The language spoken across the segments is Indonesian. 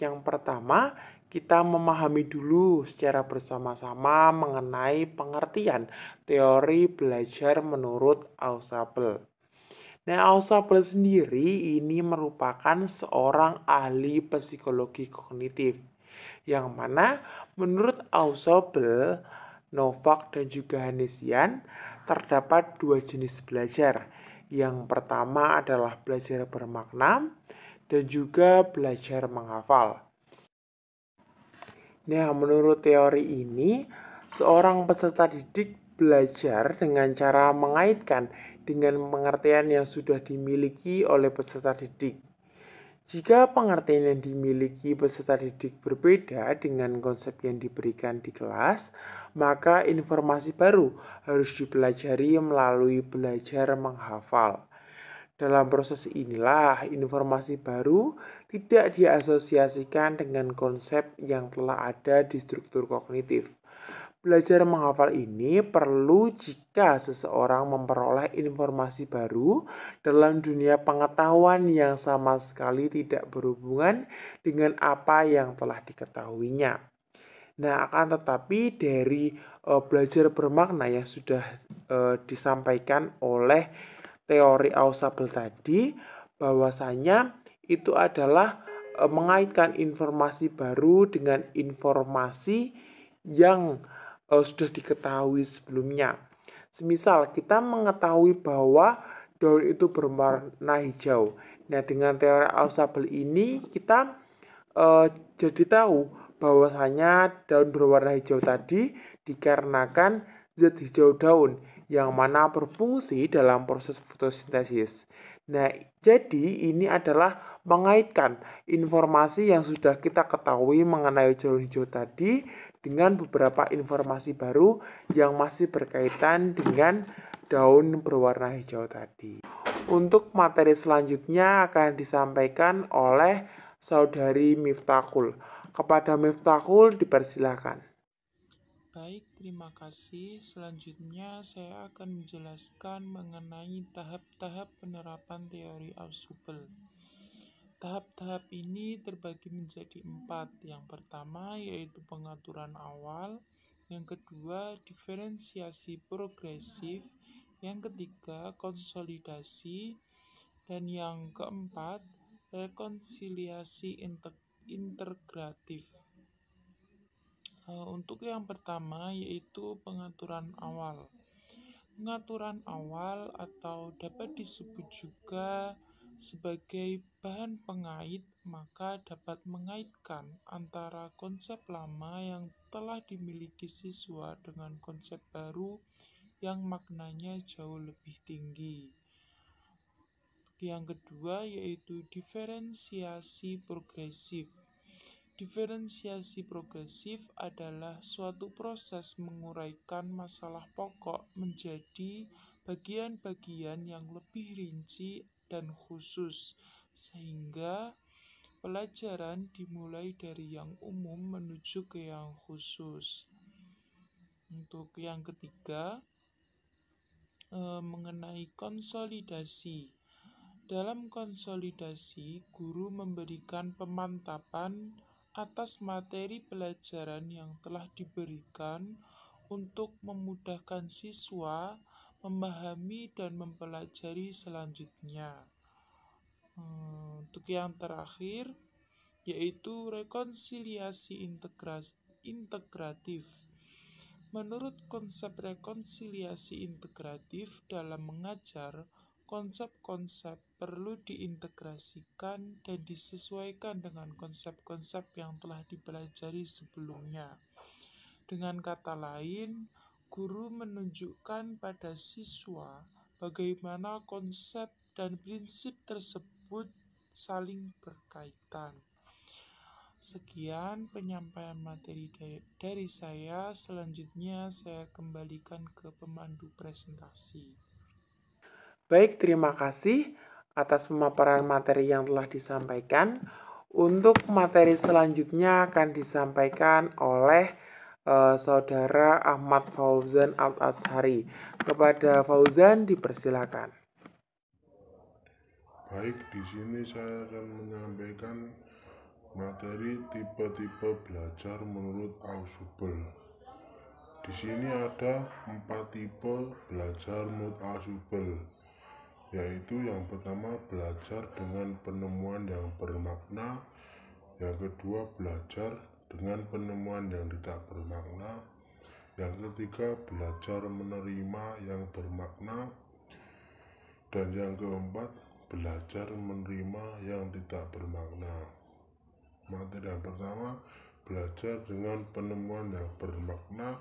yang pertama, kita memahami dulu secara bersama-sama mengenai pengertian teori belajar menurut Ausubel. Nah, Ausubel sendiri ini merupakan seorang ahli psikologi kognitif, yang mana menurut Ausubel, Novak dan juga Hanesian terdapat dua jenis belajar. Yang pertama adalah belajar bermakna dan juga belajar menghafal. Nah, menurut teori ini, seorang peserta didik belajar dengan cara mengaitkan dengan pengertian yang sudah dimiliki oleh peserta didik. Jika pengertian yang dimiliki peserta didik berbeda dengan konsep yang diberikan di kelas, maka informasi baru harus dipelajari melalui belajar menghafal. Dalam proses inilah informasi baru tidak diasosiasikan dengan konsep yang telah ada di struktur kognitif. Belajar menghafal ini perlu jika seseorang memperoleh informasi baru dalam dunia pengetahuan yang sama sekali tidak berhubungan dengan apa yang telah diketahuinya. Nah, akan tetapi dari belajar bermakna yang sudah disampaikan oleh teori Ausubel tadi, bahwasanya itu adalah mengaitkan informasi baru dengan informasi yang sudah diketahui sebelumnya. Semisal kita mengetahui bahwa daun itu berwarna hijau. Nah, dengan teori Ausubel ini kita jadi tahu bahwasanya daun berwarna hijau tadi dikarenakan zat hijau daun yang mana berfungsi dalam proses fotosintesis. Nah, jadi ini adalah mengaitkan informasi yang sudah kita ketahui mengenai daun hijau tadi dengan beberapa informasi baru yang masih berkaitan dengan daun berwarna hijau tadi. Untuk materi selanjutnya akan disampaikan oleh Saudari Miftahul. Kepada Miftahul dipersilakan. Baik, terima kasih. Selanjutnya saya akan menjelaskan mengenai tahap-tahap penerapan teori Ausubel. Tahap-tahap ini terbagi menjadi 4. Yang pertama yaitu pengaturan awal, yang kedua diferensiasi progresif, yang ketiga konsolidasi, dan yang keempat rekonsiliasi integratif. Untuk yang pertama yaitu pengaturan awal. Pengaturan awal atau dapat disebut juga sebagai bahan pengait, maka dapat mengaitkan antara konsep lama yang telah dimiliki siswa dengan konsep baru yang maknanya jauh lebih tinggi. Yang kedua yaitu diferensiasi progresif. Diferensiasi progresif adalah suatu proses menguraikan masalah pokok menjadi bagian-bagian yang lebih rinci dan khusus, sehingga pelajaran dimulai dari yang umum menuju ke yang khusus. Untuk yang ketiga, mengenai konsolidasi. Dalam konsolidasi, guru memberikan pemantapan atas materi pelajaran yang telah diberikan untuk memudahkan siswa memahami dan mempelajari selanjutnya. Untuk yang terakhir, yaitu rekonsiliasi integratif. Menurut konsep rekonsiliasi integratif dalam mengajar, konsep-konsep perlu diintegrasikan dan disesuaikan dengan konsep-konsep yang telah dipelajari sebelumnya. Dengan kata lain, guru menunjukkan pada siswa bagaimana konsep dan prinsip tersebut saling berkaitan. Sekian penyampaian materi dari saya. Selanjutnya saya kembalikan ke pemandu presentasi. Baik, terima kasih atas pemaparan materi yang telah disampaikan. Untuk materi selanjutnya akan disampaikan oleh Saudara Ahmad Fauzan Al-Azhari. Kepada Fauzan dipersilakan. Baik, di sini saya akan menyampaikan Materi tipe-tipe belajar menurut Ausubel. Di sini ada 4 tipe belajar menurut Ausubel, yaitu yang pertama belajar dengan penemuan yang bermakna, yang kedua belajar dengan penemuan yang tidak bermakna, yang ketiga belajar menerima yang bermakna, dan yang keempat belajar menerima yang tidak bermakna. Materi yang pertama, belajar dengan penemuan yang bermakna,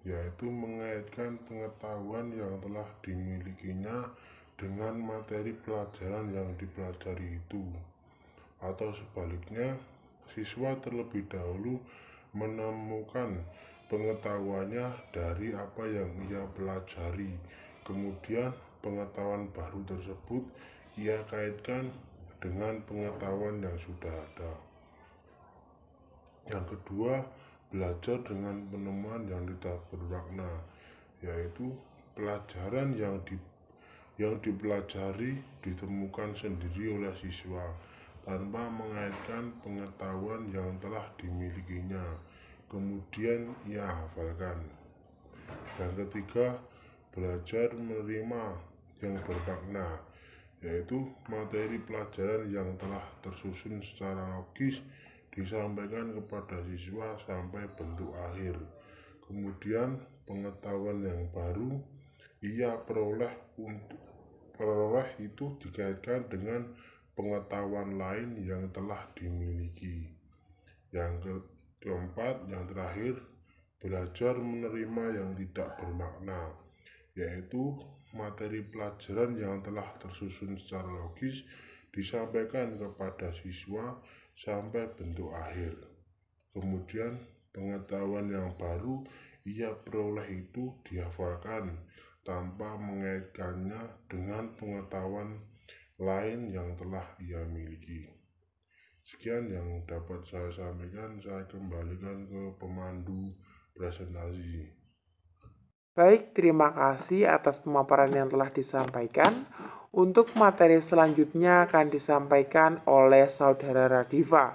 yaitu mengaitkan pengetahuan yang telah dimilikinya dengan materi pelajaran yang dipelajari itu. Atau sebaliknya, siswa terlebih dahulu menemukan pengetahuannya dari apa yang ia pelajari. Kemudian pengetahuan baru tersebut ia kaitkan dengan pengetahuan yang sudah ada. Yang kedua, belajar dengan penemuan yang tidak bermakna, yaitu pelajaran yang dipelajari ditemukan sendiri oleh siswa tanpa mengaitkan pengetahuan yang telah dimilikinya, kemudian ia hafalkan. Yang ketiga, belajar menerima yang bermakna, yaitu materi pelajaran yang telah tersusun secara logis disampaikan kepada siswa sampai bentuk akhir. Kemudian pengetahuan yang baru ia peroleh itu dikaitkan dengan pengetahuan lain yang telah dimiliki. Yang keempat, yang terakhir, belajar menerima yang tidak bermakna, yaitu materi pelajaran yang telah tersusun secara logis disampaikan kepada siswa sampai bentuk akhir. Kemudian pengetahuan yang baru ia peroleh itu dihafalkan tanpa mengaitkannya dengan pengetahuan lain yang telah ia miliki. Sekian yang dapat saya sampaikan, saya kembalikan ke pemandu presentasi. Baik, terima kasih atas pemaparan yang telah disampaikan. Untuk materi selanjutnya akan disampaikan oleh Saudara Radifa.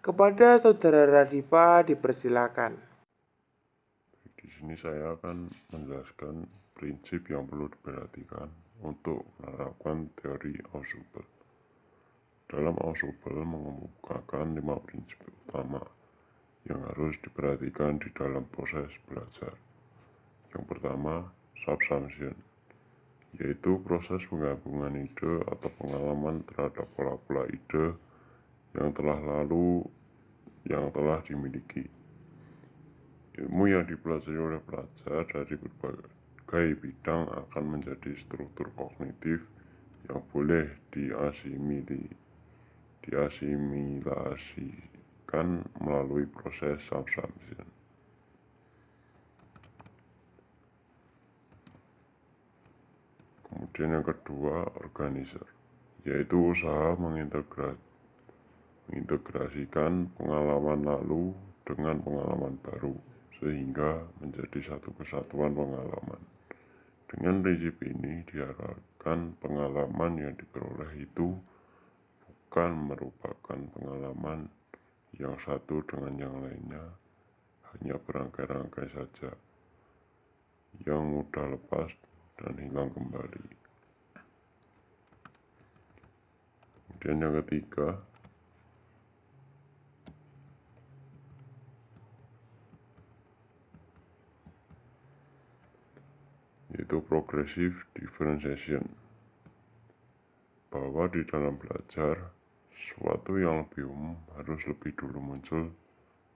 Kepada Saudara Radifa dipersilakan. Di sini saya akan menjelaskan prinsip yang perlu diperhatikan untuk menerapkan teori Ausubel. Dalam Ausubel mengemukakan 5 prinsip utama yang harus diperhatikan di dalam proses belajar. Yang pertama, subsumption, yaitu proses penggabungan ide atau pengalaman terhadap pola-pola ide yang telah dimiliki. Ilmu yang dipelajari oleh pelajar dari berbagai bidang akan menjadi struktur kognitif yang boleh diasimilasikan melalui proses subsumption. Kemudian yang kedua, organizer, yaitu usaha mengintegrasikan pengalaman lalu dengan pengalaman baru sehingga menjadi satu kesatuan pengalaman. Dengan prinsip ini diharapkan pengalaman yang diperoleh itu bukan merupakan pengalaman yang satu dengan yang lainnya, hanya berangkai-rangkai saja yang mudah lepas dan hilang kembali. Kemudian yang ketiga, yaitu progressive differentiation, bahwa di dalam belajar sesuatu yang lebih umum harus lebih dulu muncul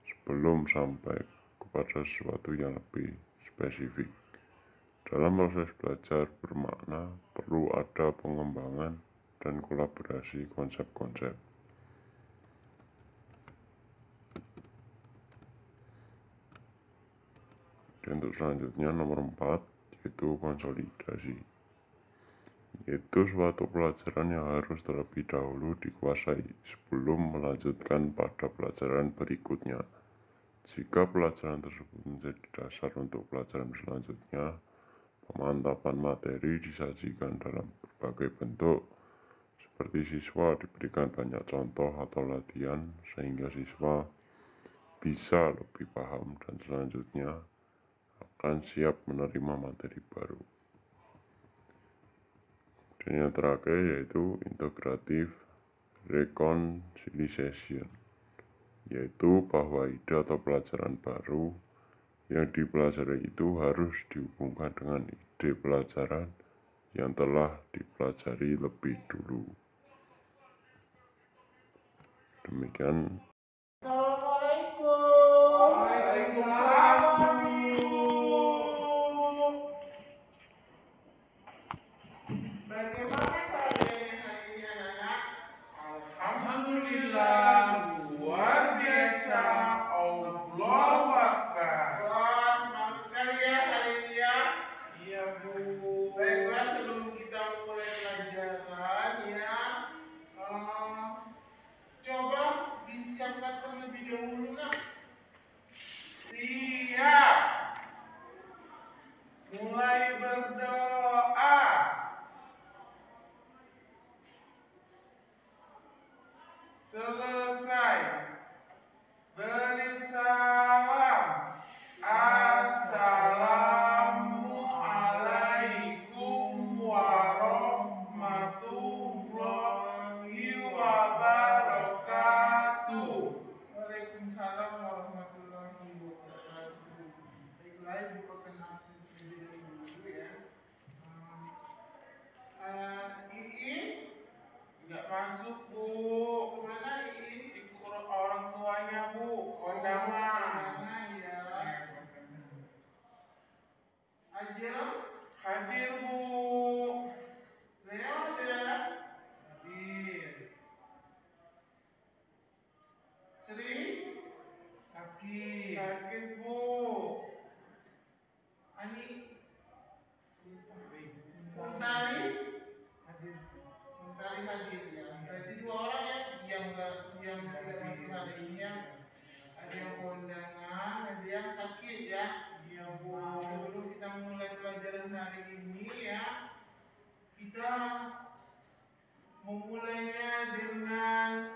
sebelum sampai kepada sesuatu yang lebih spesifik. Dalam proses belajar bermakna perlu ada pengembangan dan kolaborasi konsep-konsep. Dan untuk selanjutnya nomor 4, yaitu konsolidasi, yaitu suatu pelajaran yang harus terlebih dahulu dikuasai sebelum melanjutkan pada pelajaran berikutnya. Jika pelajaran tersebut menjadi dasar untuk pelajaran selanjutnya, pemantapan materi disajikan dalam berbagai bentuk seperti siswa diberikan banyak contoh atau latihan sehingga siswa bisa lebih paham dan selanjutnya akan siap menerima materi baru. Dan yang terakhir yaitu integrative reconciliation, yaitu bahwa ide atau pelajaran baru yang dipelajari itu harus dihubungkan dengan ide pelajaran yang telah dipelajari lebih dulu. Demikian. Assalamualaikum. Waalaikumsalam. Bagaimana keadaannya hari ini anak-anak? Alhamdulillah, luar biasa. Allahu Akbar. Wah, semangat sekali ya hari ini ya. Iya, Bu. Baiklah, sebelum kita mulai pelajaran ya, coba disiapkan terlebih dahulu nak. Siap. Mulai berdoa. Selesai. Beri salam. Assalamualaikum warahmatullahi wabarakatuh. Waalaikumsalam warahmatullahi wabarakatuh. Baiklah, ibu akan absen terlebih dahulu ya. Iin Nggak masuk, Bu. kemana Iin? Ikut orang tuanya, Bu. Kondangan. Kondangan ya. Ajeng, Hadir, Bu. Leo ada? Hadir. Sri, Sakit. Sakit, Bu. Ani, Untari, Hadir. Untari hadir ya. Berarti dua orang ya yang tidak masuk hari ini ya. Ada yang kondangan, ada yang sakit ya. Iya, Bu. Sebelum kita mulai pelajaran hari ini ya, kita memulainya dengan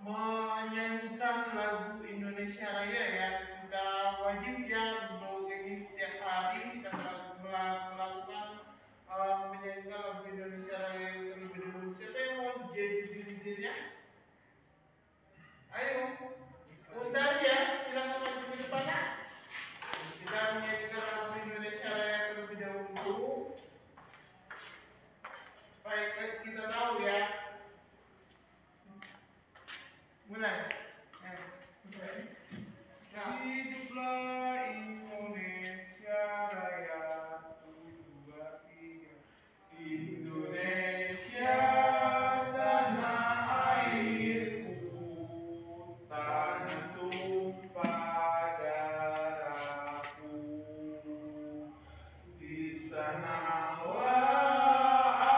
menyanyikan lagu Indonesia Raya ya. Kita wajib ya untuk ini setiap hari kita melakukan menyanyikan lagu Indonesia Raya terlebih dahulu. Siapa yang mau jadi dirinya? Ayo, Untar ya, silakan maju ke depan ya. Kita menyanyikan lagu Indonesia Raya terlebih dahulu supaya kita tahu ya. Mulai. Hiduplah Indonesia Raya. 1, 2, 3. Indonesia tanah airku, tanah tumpah darahku. Di sanalah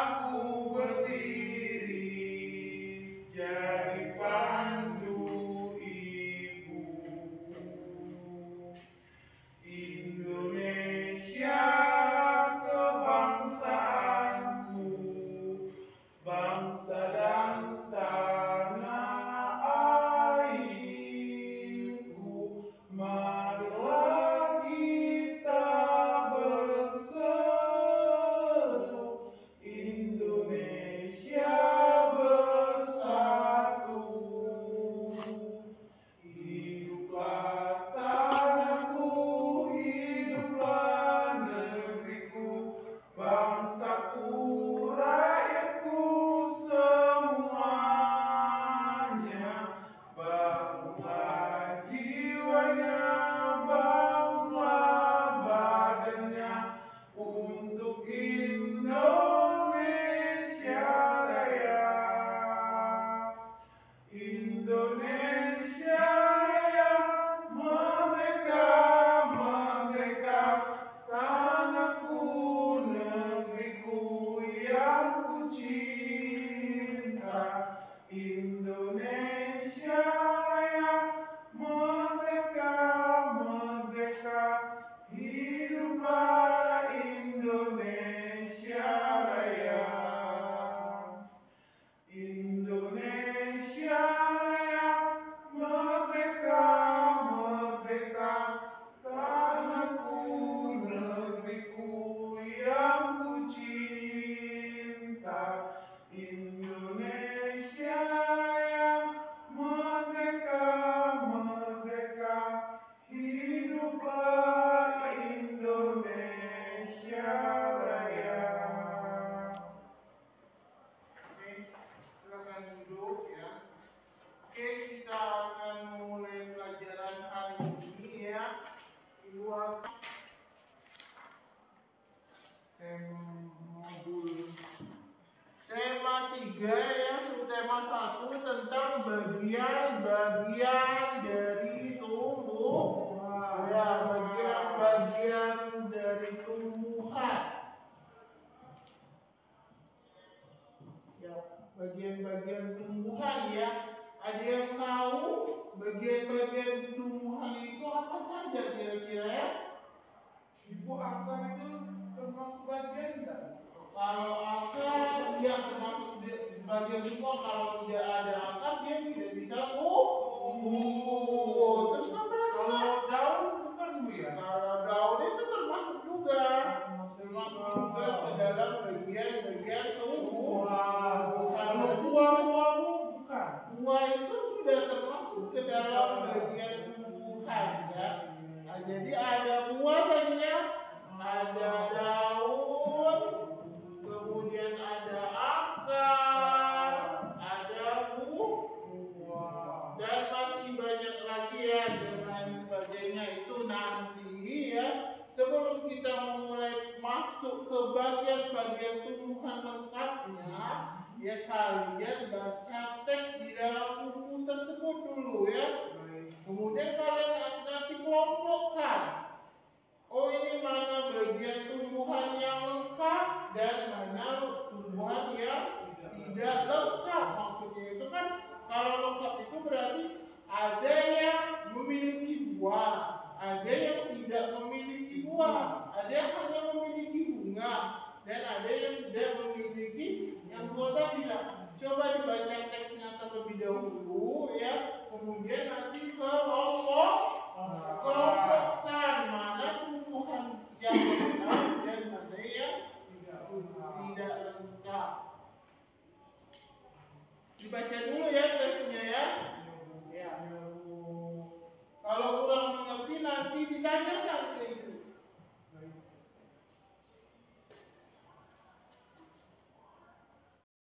aku berdiri, jadi pandu bagian-bagian dari tumbuhan. Ya, bagian-bagian dari tumbuhan. Ya, bagian-bagian tumbuhan ya. Ada yang tahu bagian-bagian tumbuhan itu apa saja kira-kira ya? Ibu akar itu termasuk bagian tidak? Kalau akar dia termasuk bagian tumbuhan. Kalau tidak ada akar dia tidak bisa tumbuh. Terus apa lagi? Kalau daun bukan Bu ya? Kalau daun itu termasuk juga ke dalam bagian-bagian tumbuhan. Kalau buah-buah bukan? Buah itu sudah termasuk ke dalam bagian tumbuhan ya. Nah, jadi ada buah tadi ya, ada daun, kemudian ada akar, ada buah, dan masih banyak lagi ya dan lain sebagainya. Itu nanti ya, sebelum kita memulai masuk ke bagian-bagian tumbuhan lengkapnya, ya kalian baca teks di dalam buku tersebut dulu ya. Kemudian kalian nanti kelompokkan. Oh, ini mana bagian tumbuhan yang lengkap dan mana tumbuhan yang tidak lengkap. Maksudnya itu kan kalau lengkap itu berarti ada yang memiliki buah, ada yang tidak memiliki buah, ada yang hanya memiliki bunga, dan ada yang tidak memiliki yang buah tadi. Coba dibaca teksnya terlebih dahulu ya, kemudian nanti kelompokkan mana tumbuhan yang lengkap dan mana yang tidak lengkap. Dibaca dulu ya teksnya ya. Ya. Kalau kurang mengerti nanti ditanyakan ke ibu.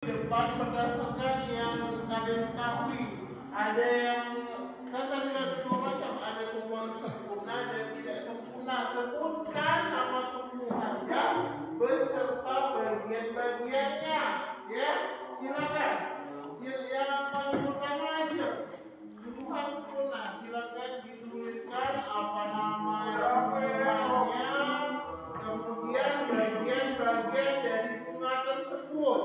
Depan berdasarkan yang kalian ketahui. Ada yang kan tadi ada dua macam, ada tumbuhan sempurna dan tidak sempurna. Sebutkan nama tumbuhannya beserta bagian-bagiannya. Ya, silakan. Yang paling pertama aja, tumbuhan sempurna. Silakan dituliskan apa nama tumbuhannya, kemudian bagian-bagian dari bunga tersebut.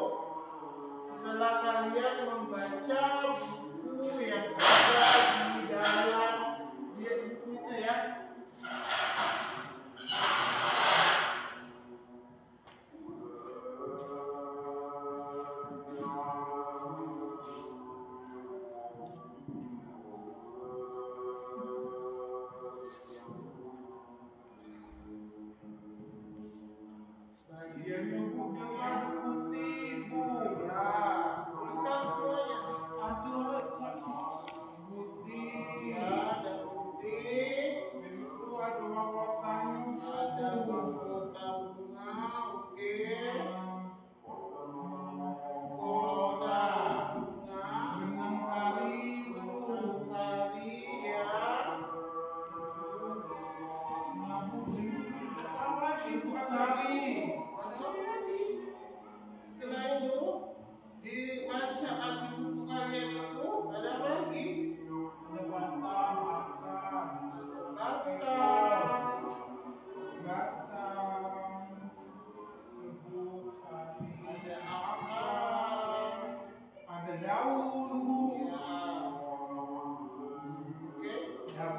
Setelah kalian membaca buku yang ada di dalam buku itu ya. Bagian buku warna putih Bu. Ya, tuliskan semuanya. Ada saksi putih. Ya, ada putih, Itu ada mahkotanya. ada mahkota bunga, oke. Mahkota bunga, Benang sari Bu. benang sari ya. Apa lagi Bu sari? Ada apa lagi? Setelah itu di bacaan di buku kalian itu ada apa lagi? Ada batang, akar, Batang, serbuk, sari, ada akar, ada daun Bu. ya. Oke, sudah.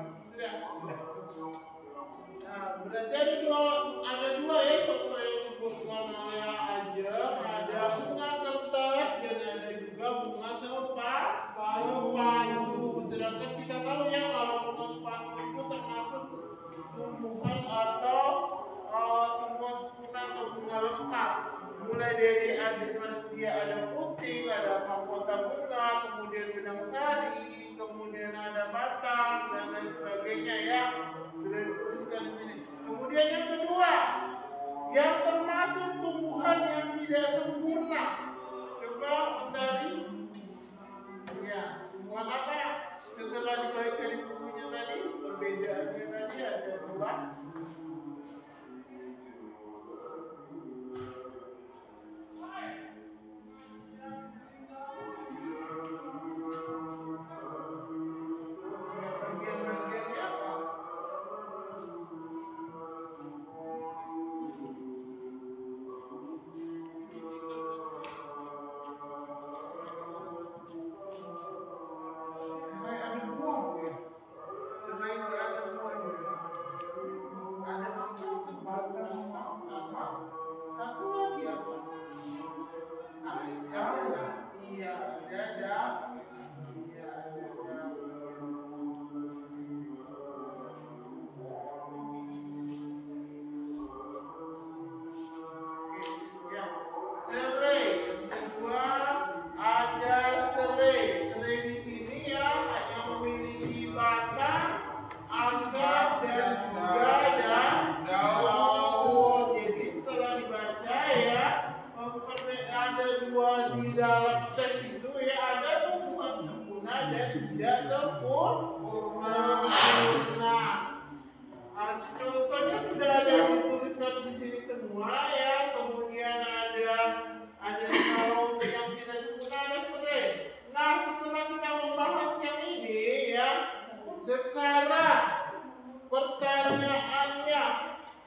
Nah, berarti ada dua ya contoh yang disebut warnanya aja. Ada bunga kertas dan ada juga bunga sepatu. Sedangkan kita tahu ya kalau bunga sepatu itu termasuk tumbuhan atau tumbuhan sempurna atau bunga lengkap. Mulai dari mana dia ada putih, ada mahkota bunga, kemudian benang sari, kemudian ada batang dan lain sebagainya ya. Sudah dituliskan di sini. Kemudian yang kedua, yang termasuk tumbuhan yang tidak sempurna. Coba utari. Ya, tumbuhan apa? Setelah dibaca di bukunya tadi, perbedaannya tadi ada dua. batang, akar, dan juga daun. Jadi setelah dibaca ya, ada dua di dalam teks itu ya, ada tumbuhan sempurna dan tidak sempurna. Contohnya sudah ada dituliskan di sini semua ya. Kemudian ada kalau yang tidak sempurna ada serai. Nah, setelah kita membahas yang ini ya, sekarang pertanyaannya,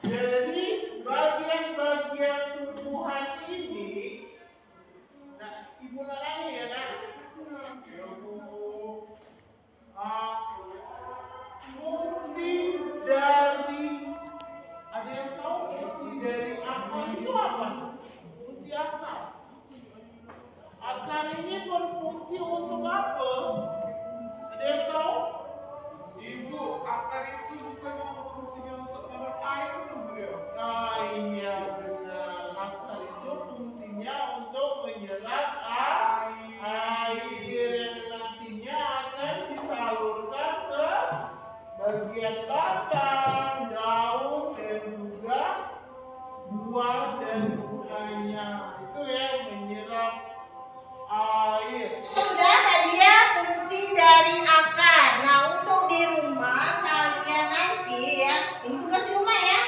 dari bagian-bagian tumbuhan ini, nah, Ibu Nana ya, Nak? Fungsi dari, ada yang tahu fungsi dari akar itu apa? Fungsi akar. Akar ini berfungsi untuk apa? Ada yang tahu? Ibu, akar itu bukan fungsinya untuk menyerap air, Bu ya? Iya benar. Akar itu fungsinya untuk menyerap air yang nantinya akan disalurkan ke bagian batang, daun, dan juga buah dan bunganya. Itu yang menyerap air. Sudah tadi ya fungsi dari akar. Nah, untuk di rumah kalian nanti ya, ini tugas di rumah ya.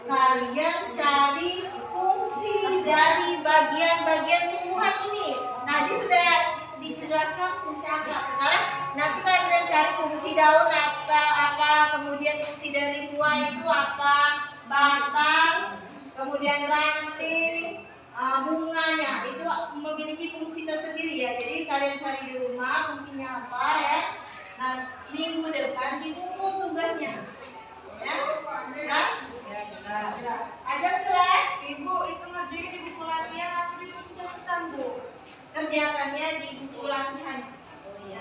Kalian cari fungsi dari bagian-bagian tumbuhan ini. Tadi sudah dijelaskan fungsi akar. Sekarang nanti kalian cari fungsi daun apa, kemudian fungsi dari buah itu apa, batang, kemudian ranting, bunganya itu memiliki fungsi tersendiri ya. Jadi kalian cari di rumah fungsinya apa ya. Nah, minggu depan dikumpul tugasnya. Ya, ada kelas. Ibu itu ngerjain di buku latihan atau di buku catatan, Bu? Kerjakannya di buku latihan.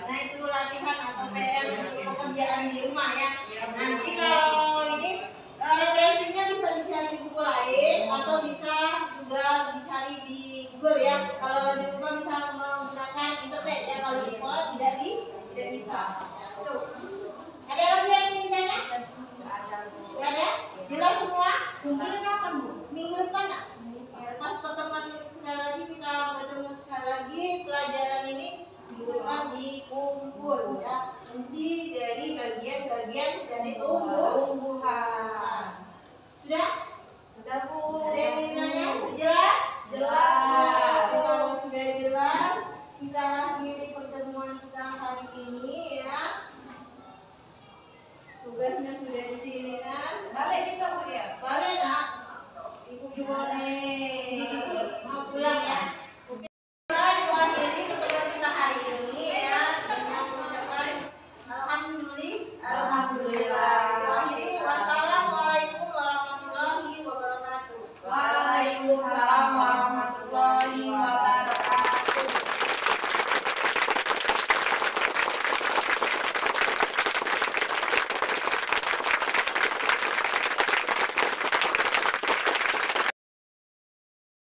Nah, itu latihan atau PR pekerjaan di rumah ya. Nanti kalau ini referensinya bisa dicari di buku lain atau bisa juga dicari di Google ya. Kalau di rumah bisa menggunakan internet ya. Kalau di sekolah tidak bisa. Tuh. Ada lagi yang ingin ditanya? Tidak ada? Jelas semua? Kumpulin kapan, Bu? Minggu depan ya? Pas pertemuan sekali lagi kita bertemu sekali lagi pelajaran ini minggu depan dikumpul ya. Fungsi dari bagian-bagian dari tumbuhan. Sudah? Sudah, Bu. Ada yang ingin ditanya? Jelas? Jelas.